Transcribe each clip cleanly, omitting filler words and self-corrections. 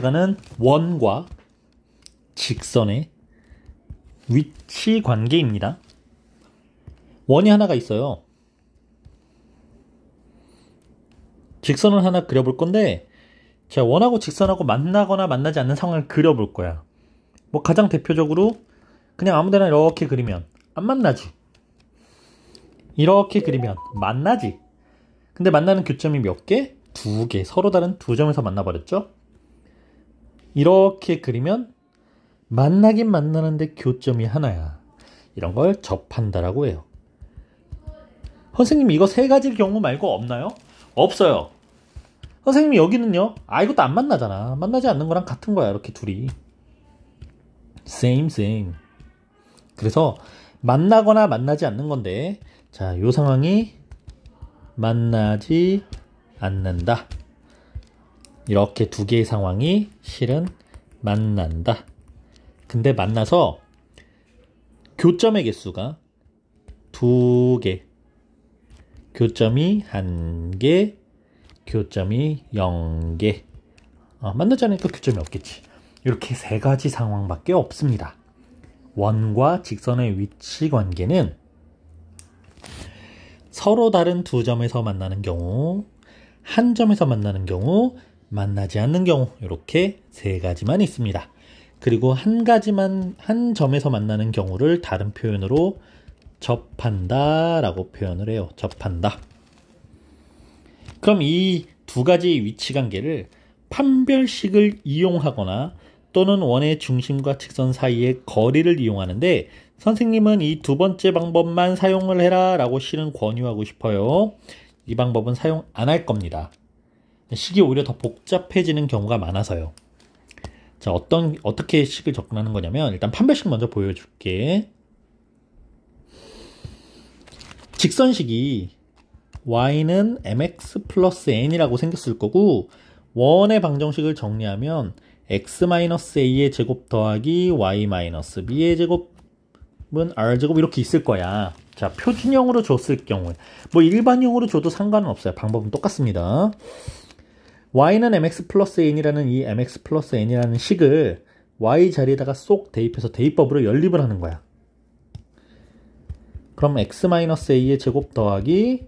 는 원과 직선의 위치 관계입니다. 원이 하나가 있어요. 직선을 하나 그려볼 건데, 자, 원하고 직선하고 만나거나 만나지 않는 상황을 그려볼 거야. 뭐 가장 대표적으로 그냥 아무데나 이렇게 그리면 안 만나지. 이렇게 그리면 만나지. 근데 만나는 교점이 몇 개? 두 개. 서로 다른 두 점에서 만나버렸죠? 이렇게 그리면 만나긴 만나는데 교점이 하나야. 이런 걸 접한다라고 해요. 선생님, 이거 세 가지 경우 말고 없나요? 없어요. 선생님이 여기는요? 이것도 안 만나잖아. 만나지 않는 거랑 같은 거야. 이렇게 둘이. same. 그래서 만나거나 만나지 않는 건데, 자, 요 상황이 만나지 않는다. 이렇게 두 개의 상황이 실은 만난다. 근데 만나서 교점의 개수가 두 개, 교점이 한 개, 교점이 0개. 만나지 않으니까 교점이 없겠지. 이렇게 세 가지 상황밖에 없습니다. 원과 직선의 위치 관계는 서로 다른 두 점에서 만나는 경우, 한 점에서 만나는 경우, 만나지 않는 경우, 이렇게 세 가지만 있습니다. 그리고 한 점에서 만나는 경우를 다른 표현으로 접한다 라고 표현을 해요. 접한다. 그럼 이 두 가지 위치 관계를 판별식을 이용하거나 또는 원의 중심과 직선 사이의 거리를 이용하는데, 선생님은 이 두 번째 방법만 사용을 해라 라고 실은 권유하고 싶어요. 이 방법은 사용 안 할 겁니다. 식이 오히려 더 복잡해지는 경우가 많아서요. 자, 어떻게 식을 접근하는 거냐면, 일단 판별식 먼저 보여줄게. 직선식이 y는 mx 플러스 n이라고 생겼을 거고, 원의 방정식을 정리하면 x-a의 제곱 더하기 y-b의 제곱은 r제곱 이렇게 있을 거야. 자, 표준형으로 줬을 경우에, 뭐 일반형으로 줘도 상관은 없어요. 방법은 똑같습니다. y는 mx 플러스 n이라는 이 mx 플러스 n이라는 식을 y 자리에다가 쏙 대입해서 대입법으로 연립을 하는 거야. 그럼 x-a의 제곱 더하기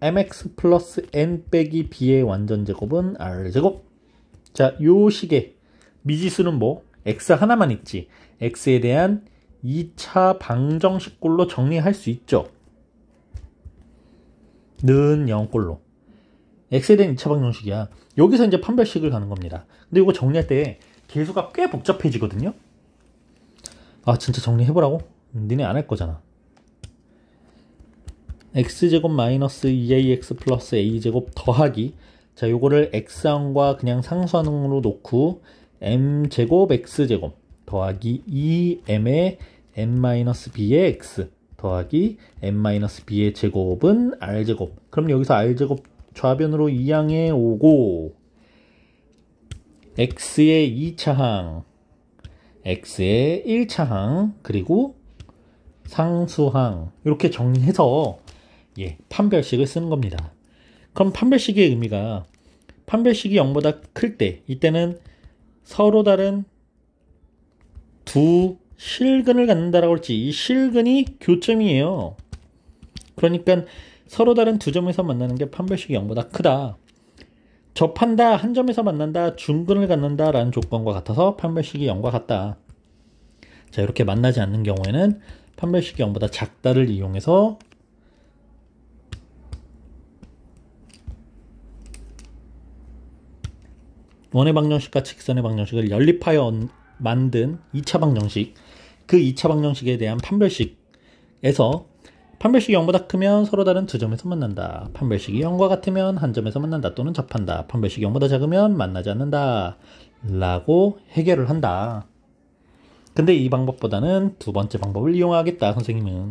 mx 플러스 n 빼기 b의 완전제곱은 r제곱. 자, 요 식의 미지수는 뭐? x 하나만 있지. x에 대한 2차 방정식꼴로 정리할 수 있죠. 는 0꼴로. x에 대한 2차 방정식이야. 여기서 이제 판별식을 가는 겁니다. 근데 이거 정리할 때 계수가 꽤 복잡해지거든요. 진짜 정리해보라고? 니네 안 할 거잖아. x제곱 마이너스 2ax 플러스 a제곱 더하기, 자, 요거를 x항과 그냥 상수항으로 놓고 m제곱 x제곱 더하기 2m의 n-b의 x 더하기 n-b의 제곱은 r제곱. 그럼 여기서 r제곱 좌변으로 2항에 오고, x의 2차항, x의 1차항, 그리고 상수항, 이렇게 정리해서 판별식을 쓰는 겁니다. 그럼 판별식의 의미가, 판별식이 0보다 클 때, 이때는 서로 다른 두 실근을 갖는다라고 했지. 이 실근이 교점이에요. 그러니까 서로 다른 두 점에서 만나는 게 판별식이 0보다 크다. 접한다, 한 점에서 만난다, 중근을 갖는다 라는 조건과 같아서 판별식이 0과 같다. 자, 이렇게 만나지 않는 경우에는 판별식이 0보다 작다를 이용해서 원의 방정식과 직선의 방정식을 연립하여 만든 2차 방정식, 그 2차 방정식에 대한 판별식에서 판별식이 0보다 크면 서로 다른 두 점에서 만난다. 판별식이 0과 같으면 한 점에서 만난다 또는 접한다. 판별식이 0보다 작으면 만나지 않는다 라고 해결을 한다. 근데 이 방법보다는 두 번째 방법을 이용하겠다, 선생님은.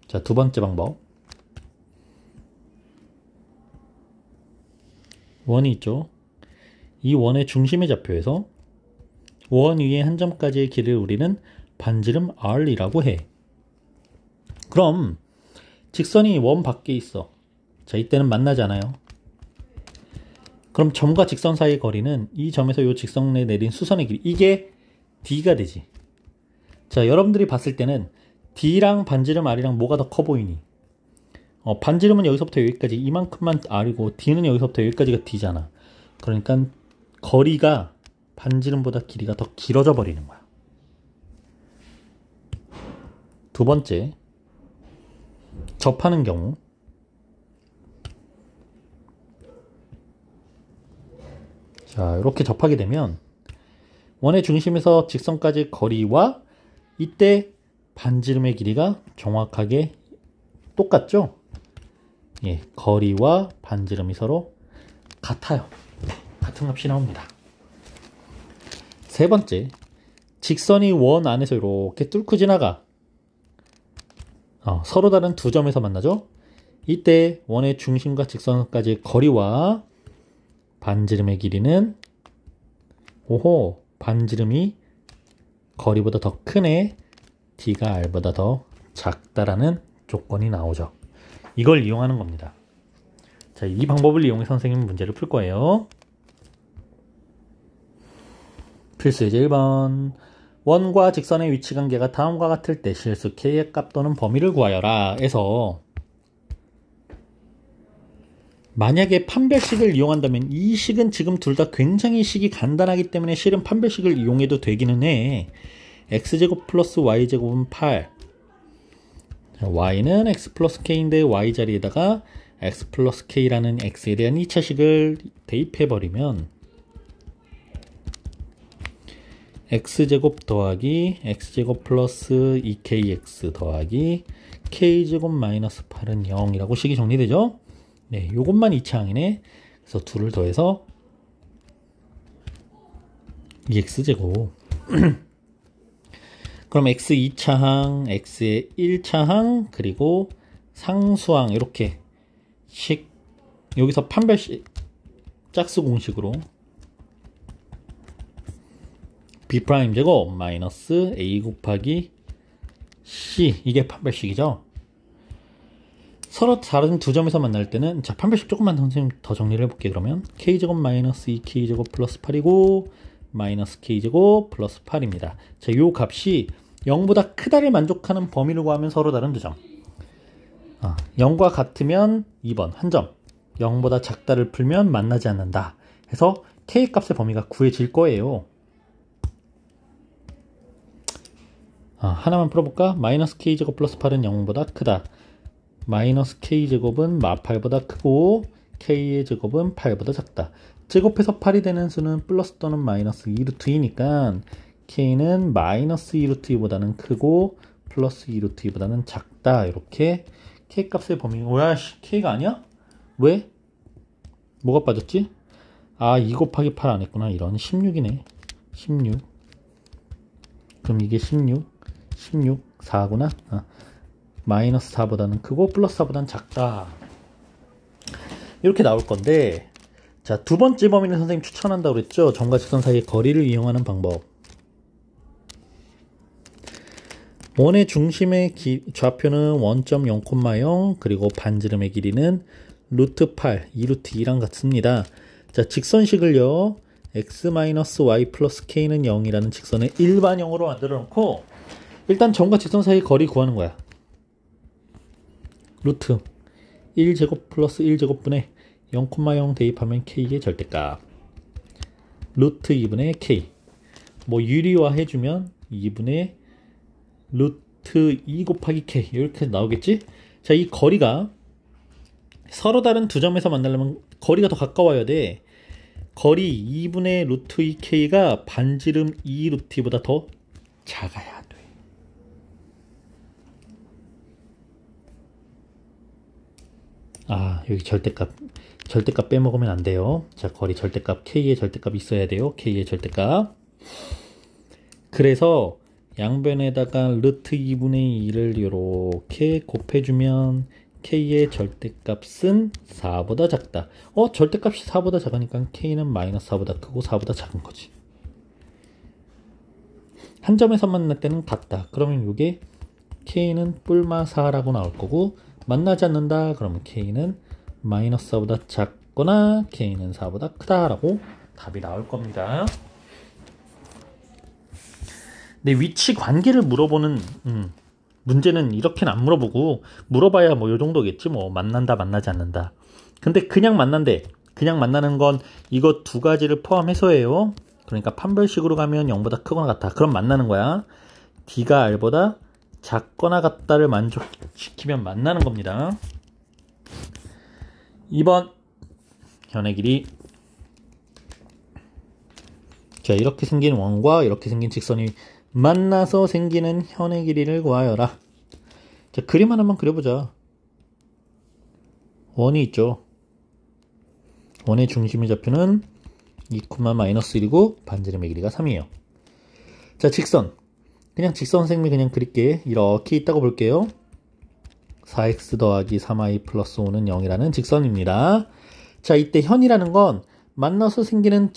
자, 두 번째 방법. 원이 있죠. 이 원의 중심의 좌표에서 원 위에 한 점까지의 길을 우리는 반지름 r이라고 해. 그럼 직선이 원 밖에 있어. 자, 이때는 만나잖아요. 그럼 점과 직선 사이의 거리는 이 점에서 이 직선에 내린 수선의 길이, 이게 D가 되지. 자, 여러분들이 봤을 때는 D랑 반지름 R이랑 뭐가 더 커 보이니? 반지름은 여기서부터 여기까지 이만큼만 R이고 D는 여기서부터 여기까지가 D잖아. 그러니까 거리가 반지름보다 길이가 더 길어져 버리는 거야. 두 번째, 접하는 경우. 자, 이렇게 접하게 되면 원의 중심에서 직선까지 거리와 이때 반지름의 길이가 정확하게 똑같죠? 예, 거리와 반지름이 서로 같아요. 같은 값이 나옵니다. 세 번째, 직선이 원 안에서 이렇게 뚫고 지나가. 서로 다른 두 점에서 만나죠? 이때 원의 중심과 직선까지 거리와 반지름의 길이는, 오호, 반지름이 거리보다 더 크네, D가 R보다 더 작다라는 조건이 나오죠. 이걸 이용하는 겁니다. 자, 이 방법을 이용해 선생님은 문제를 풀 거예요. 필수 예제 1번. 원과 직선의 위치 관계가 다음과 같을 때 실수 K의 값 또는 범위를 구하여라 에서, 만약에 판별식을 이용한다면 이 식은 지금 둘 다 굉장히 식이 간단하기 때문에 실은 판별식을 이용해도 되기는 해. x제곱 플러스 y제곱은 8. y는 x 플러스 k인데 y 자리에다가 x 플러스 k라는 x에 대한 2차식을 대입해버리면 x제곱 더하기 x제곱 플러스 2kx 더하기 k제곱 마이너스 8은 0이라고 식이 정리되죠? 네, 요것만 2차항이네. 그래서 둘을 더해서 2x제곱. 그럼 x 2차항, x의 1차항, 그리고 상수항, 이렇게 식, 여기서 판별식, 짝수 공식으로 b'제곱 마이너스 a 곱하기 c, 이게 판별식이죠. 서로 다른 두 점에서 만날 때는, 자, 판별식 조금만 선생님 더 정리를 해볼게요. 그러면 k제곱 마이너스 2k제곱 플러스 8이고 마이너스 k제곱 플러스 8입니다. 자, 요 값이 0보다 크다를 만족하는 범위를 구하면 서로 다른 두 점. 0과 같으면 2번 한 점, 0보다 작다를 풀면 만나지 않는다 해서 k 값의 범위가 구해질 거예요. 하나만 풀어볼까? 마이너스 k제곱 플러스 8은 0보다 크다. 마이너스 k제곱은 마8보다 크고 k의 제곱은 8보다 작다. 제곱해서 8이 되는 수는 플러스 또는 마이너스 2루트 2니까 k는 마이너스 2루트 2보다는 크고 플러스 2루트 2보다는 작다. 이렇게 k 값의 범위. 뭐야, k가 아니야? 왜? 뭐가 빠졌지? 2 곱하기 8 안 했구나. 이런 16이네. 16. 그럼 이게 16, 4구나. 마이너스 4보다는 크고 플러스 4보다는 작다. 이렇게 나올 건데, 자, 두 번째 범위는 선생님 추천한다고 그랬죠? 점과 직선 사이의 거리를 이용하는 방법. 원의 중심의 좌표는 원점 0,0, 그리고 반지름의 길이는 루트 8, 2루트 2랑 같습니다. 자, 직선식을요, x-y 플러스 k는 0이라는 직선을 일반형으로 만들어 놓고, 일단 점과 직선 사이의 거리 구하는 거야. 루트 1제곱 플러스 1제곱분의 0,0 대입하면 k의 절대값. 루트 2분의 k. 뭐 유리화 해주면 2분의 루트 2 곱하기 k. 이렇게 나오겠지? 자, 이 거리가 서로 다른 두 점에서 만나려면 거리가 더 가까워야 돼. 거리 2분의 루트 2k가 반지름 2 루트 2보다 더 작아야 돼. 여기 절대값 빼먹으면 안 돼요. 자, 거리 절대값, k의 절대값 있어야 돼요. k의 절대값. 그래서 양변에다가 루트 2분의 2를 이렇게 곱해주면 k의 절대값은 4보다 작다. 절대값이 4보다 작으니까 k는 마이너스 4보다 크고 4보다 작은 거지. 한 점에서 만날 때는 같다. 그러면 이게 k는 뿔마 4라고 나올 거고, 만나지 않는다 그러면 k는 마이너스 4보다 작거나 k는 4보다 크다라고 답이 나올 겁니다. 근데 위치 관계를 물어보는 문제는 이렇게는 안 물어보고, 물어봐야 뭐 요 정도겠지, 뭐 만난다 만나지 않는다. 근데 그냥 만난대. 그냥 만나는 건 이거 두 가지를 포함해서예요. 그러니까 판별식으로 가면 0보다 크거나 같다. 그럼 만나는 거야. D가 R보다 작거나 같다를 만족시키면 만나는 겁니다. 2번 현의 길이. 자, 이렇게 생긴 원과 이렇게 생긴 직선이 만나서 생기는 현의 길이를 구하여라. 자, 그림 하나만 그려보자. 원이 있죠. 원의 중심의 좌표는 2,-1이고 반지름의 길이가 3이에요. 자, 직선. 그냥 직선 생미 그냥 그릴게. 이렇게 있다고 볼게요. 4x 더하기 3y 플러스 5는 0이라는 직선입니다. 자, 이때 현이라는 건 만나서 생기는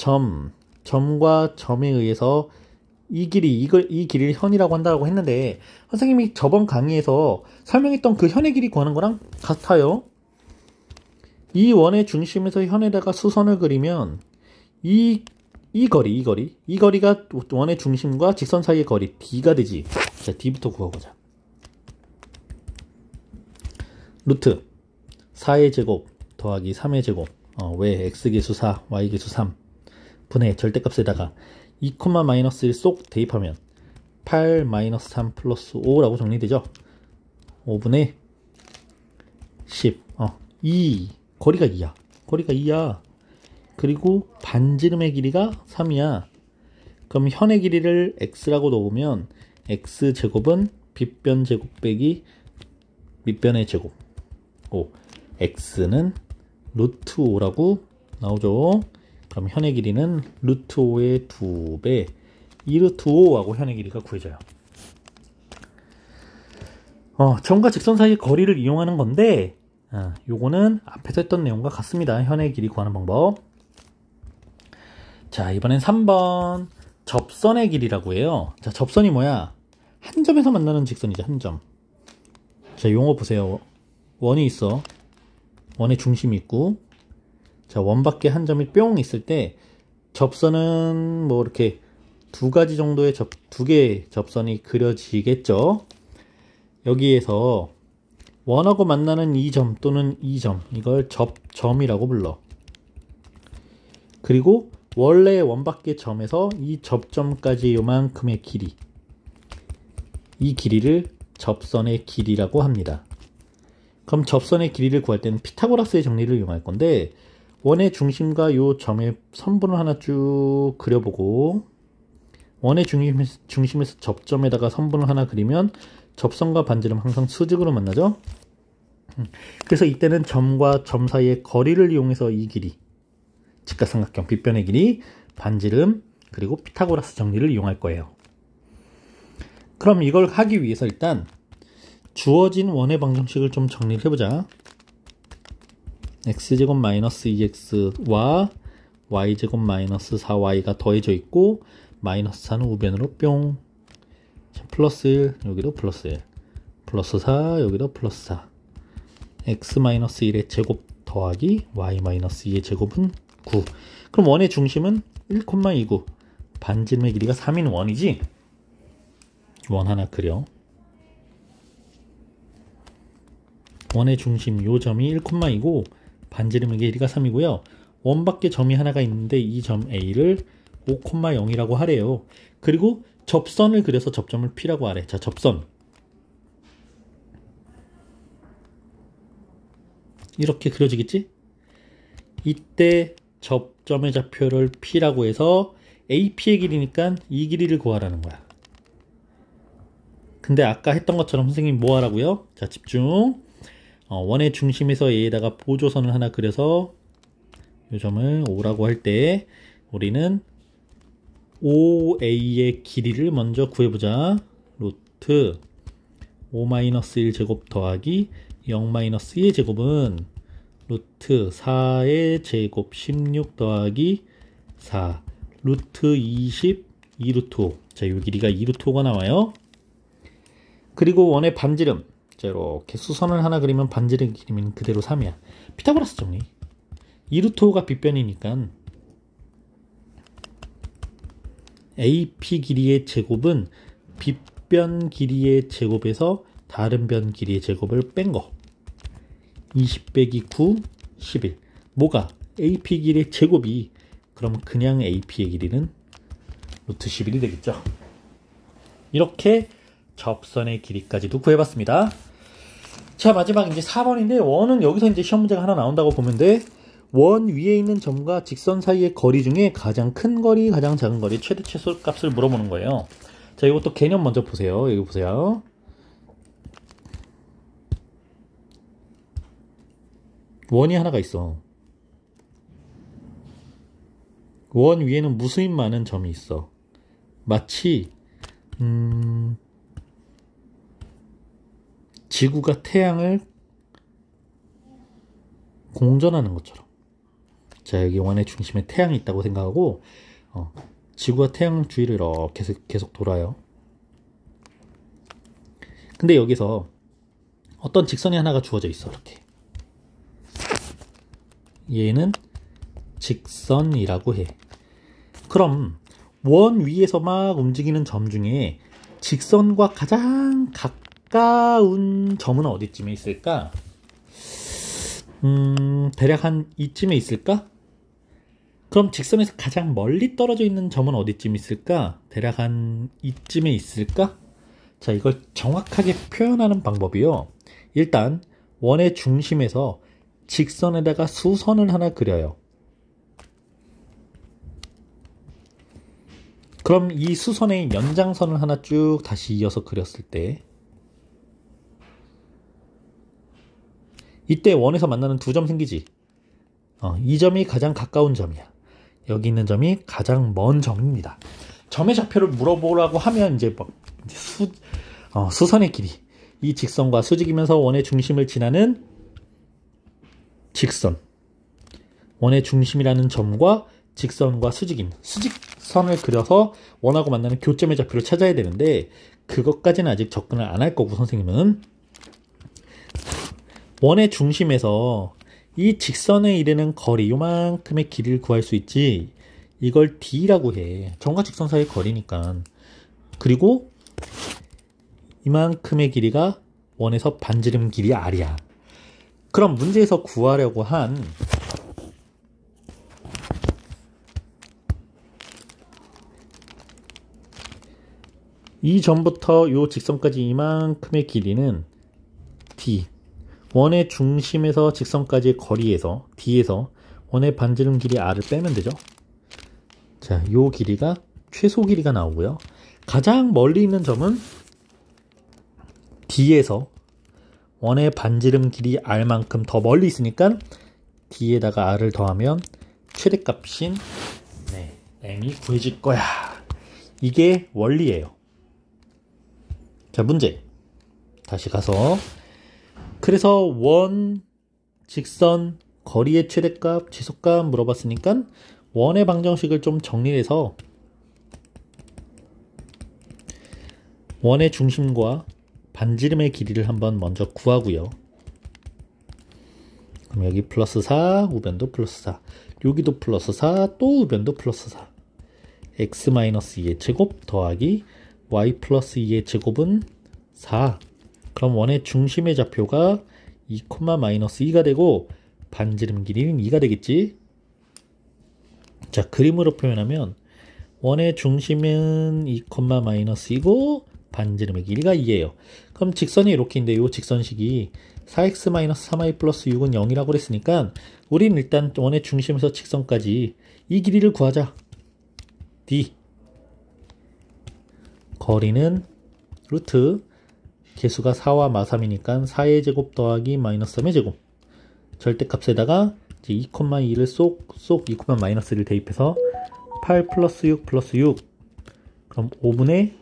점과 점에 의해서 이 길이를 현이라고 한다고 했는데, 선생님이 저번 강의에서 설명했던 그 현의 길이 구하는 거랑 같아요. 이 원의 중심에서 현에다가 수선을 그리면 이 거리가 원의 중심과 직선 사이의 거리 D가 되지. 자, D부터 구해보자. 루트 4의 제곱 더하기 3의 제곱, 왜 x계수 4, y계수 3 분의 절대값에다가 2,-1 쏙 대입하면 8-3 플러스 5라고 정리되죠. 5분의 10. 2. 거리가 2야. 그리고 반지름의 길이가 3이야. 그럼 현의 길이를 x라고 놓으면 x제곱은 빗변 제곱 빼기 밑변의 제곱 5. x는 루트 5라고 나오죠. 그럼 현의 길이는 루트 5의 2배 2루트 5하고 현의 길이가 구해져요. 점과 직선 사이의 거리를 이용하는 건데, 요거는 앞에서 했던 내용과 같습니다. 현의 길이 구하는 방법. 자, 이번엔 3번 접선의 길이라고 해요. 자, 접선이 뭐야? 한 점에서 만나는 직선이죠. 한 점. 자, 용어 보세요. 원이 있어. 원의 중심이 있고, 자, 원 밖에 한 점이 뿅 있을 때 접선은 뭐 이렇게 두 가지 정도의 두 개의 접선이 그려지겠죠. 여기에서 원하고 만나는 이 점 또는 이 점, 이걸 접점이라고 불러. 그리고 원래 원 밖의 점에서 이 접점까지 요만큼의 길이, 이 길이를 접선의 길이라고 합니다. 그럼 접선의 길이를 구할 때는 피타고라스의 정리를 이용할 건데, 원의 중심과 요 점의 선분을 하나 쭉 그려보고, 원의 중심에서 접점에다가 선분을 하나 그리면 접선과 반지름 항상 수직으로 만나죠. 그래서 이때는 점과 점 사이의 거리를 이용해서 이 길이, 직각삼각형 빗변의 길이, 반지름, 그리고 피타고라스 정리를 이용할 거예요. 그럼 이걸 하기 위해서 일단 주어진 원의 방정식을 좀 정리를 해보자. x제곱 마이너스 2x와 y제곱 마이너스 4y가 더해져 있고, 마이너스 4는 우변으로 뿅. 플러스 1, 여기도 플러스 1. 플러스 4, 여기도 플러스 4. x 마이너스 1의 제곱 더하기 y 마이너스 2의 제곱은 9. 그럼 원의 중심은 1,29. 반지름의 길이가 3인 원이지? 원 하나 그려. 원의 중심 요 점이 1,2고 반지름의 길이가 3이고요. 원 밖에 점이 하나가 있는데 이 점 A를 5,0이라고 하래요. 그리고 접선을 그려서 접점을 P라고 하래. 자, 접선. 이렇게 그려지겠지? 이때 접점의 좌표를 P라고 해서 AP의 길이니까 이 길이를 구하라는 거야. 근데 아까 했던 것처럼 선생님이 뭐 하라고요? 자, 집중. 원의 중심에서 A에다가 보조선을 하나 그려서 이 점을 O라고 할 때 우리는 OA의 길이를 먼저 구해보자. 루트 5-1 제곱 더하기 0-2의 제곱은 루트 4의 제곱 16 더하기 4 루트 20 2루트 5. 자, 이 길이가 2루트 5가 나와요. 그리고 원의 반지름. 자, 이렇게 수선을 하나 그리면 반지름 길이는 그대로 3이야. 피타고라스 정리. 2루트5가 빗변이니까 AP 길이의 제곱은 빗변 길이의 제곱에서 다른 변 길이의 제곱을 뺀 거. 20 빼기 9, 11. 뭐가? AP 길이의 제곱이, 그럼 그냥 AP의 길이는 루트 11이 되겠죠. 이렇게 접선의 길이까지도 구해봤습니다. 자, 마지막 이제 4번인데, 원은 여기서 이제 시험 문제가 하나 나온다고 보면 돼. 원 위에 있는 점과 직선 사이의 거리 중에 가장 큰 거리, 가장 작은 거리, 최대 최소 값을 물어보는 거예요. 자, 이것도 개념 먼저 보세요. 여기 보세요. 원이 하나가 있어. 원 위에는 무수히 많은 점이 있어. 마치 지구가 태양을 공전하는 것처럼. 자, 여기 원의 중심에 태양이 있다고 생각하고 지구가 태양 주위를 이렇게 계속 돌아요. 근데 여기서 어떤 직선이 하나가 주어져 있어. 이렇게. 얘는 직선이라고 해. 그럼 원 위에서 막 움직이는 점 중에 직선과 가장 가까운 점은 어디쯤에 있을까? 대략 한 이쯤에 있을까? 그럼 직선에서 가장 멀리 떨어져 있는 점은 어디쯤 있을까? 대략 한 이쯤에 있을까? 자, 이걸 정확하게 표현하는 방법이요. 일단 원의 중심에서 직선에다가 수선을 하나 그려요. 그럼 이 수선의 연장선을 하나 쭉 다시 이어서 그렸을 때, 이때 원에서 만나는 두 점 생기지. 이 점이 가장 가까운 점이야. 여기 있는 점이 가장 먼 점입니다. 점의 좌표를 물어보라고 하면 이제 막 수선의 길이, 이 직선과 수직이면서 원의 중심을 지나는 직선, 원의 중심이라는 점과 직선과 수직선을 그려서 원하고 만나는 교점의 좌표를 찾아야 되는데, 그것까지는 아직 접근을 안 할 거고, 선생님은 원의 중심에서 이 직선에 이르는 거리, 요만큼의 길이를 구할 수 있지. 이걸 D라고 해. 점과 직선 사이의 거리니까. 그리고 이만큼의 길이가 원에서 반지름 길이 R이야. 그럼 문제에서 구하려고 한 이 점부터 요 직선까지 이만큼의 길이는 D. 원의 중심에서 직선까지의 거리에서 D에서 원의 반지름 길이 R을 빼면 되죠. 자, 요 길이가 최소 길이가 나오고요. 가장 멀리 있는 점은 D에서 원의 반지름 길이 R만큼 더 멀리 있으니까 D에다가 R을 더하면 최대값인 M이 구해질 거야. 이게 원리예요. 자, 문제. 다시 가서, 그래서 원, 직선, 거리의 최대값, 지속값 물어봤으니까 원의 방정식을 좀 정리해서 원의 중심과 반지름의 길이를 한번 먼저 구하고요. 그럼 여기 플러스 4, 우변도 플러스 4, 여기도 플러스 4, 또 우변도 플러스 4. x-2의 제곱 더하기 y 플러스 2의 제곱은 4. 그럼 원의 중심의 좌표가 2,-2가 되고 반지름 길이는 2가 되겠지. 자, 그림으로 표현하면 원의 중심은 2,-2고 반지름의 길이가 2예요. 그럼 직선이 이렇게 있는데 이 직선식이 4x-3y 플러스 6은 0이라고 그랬으니까 우리는 일단 원의 중심에서 직선까지 이 길이를 구하자. D. 거리는 루트, 개수가 4와 마3이니까 4의 제곱 더하기 마이너스 3의 제곱. 절대값에다가 이제 2,2를 쏙 2,-1을 대입해서 8 플러스 6 플러스 6. 그럼 5분의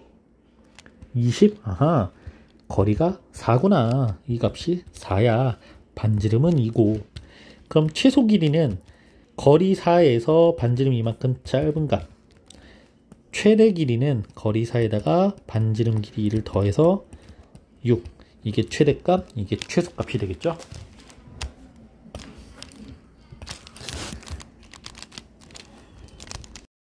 20. 아하, 거리가 4구나. 이 값이 4야. 반지름은 2고. 그럼 최소 길이는 거리 4에서 반지름 이만큼 짧은 값. 최대 길이는 거리 4에다가 반지름 길이 2를 더해서 6. 이게 최대값, 이게 최소값이 되겠죠.